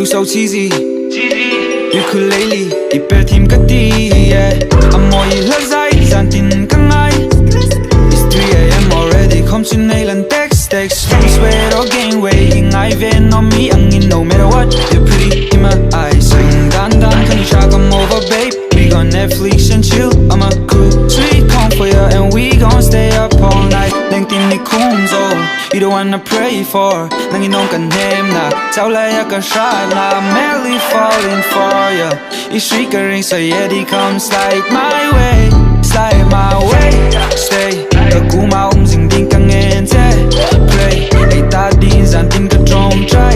You so cheesy, ukulele, iper team kati, yeah. Amoy lazai, zantin kangai. It's 3 AM already, come to nail and text. Lose weight or gain weight, ingai ven on me, angin no matter what. You're pretty in my eyes, sing dan dan, can you try come over, babe? We gon' Netflix and chill, I'm a cool sweet come for ya, and we gon' stay up all night. Nang tin ni kumzo, you the one I pray for. Nang inong ka name na, tao lai ka shot na, madly falling for ya. It's triggering, so yeti come slide my way, slide my way. Stay, ka kuma sing ding kang ente. Play, ay ta din zan tin ka drum try.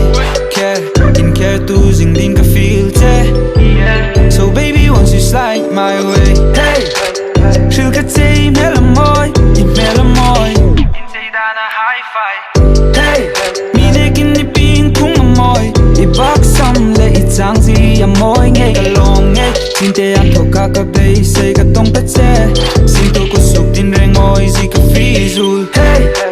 Care, in care tu sing ding ka feel te. So baby, once you slide my way, hey, she'll get say melamoy, melamoy. Hey, mi nekin ni pin kung amoy, ibak sam le itang si amoy ngay kalong ngay. Sinte ang to kakabay say katong patse, sinto ko suk din rengoy si ka fizul. Hey.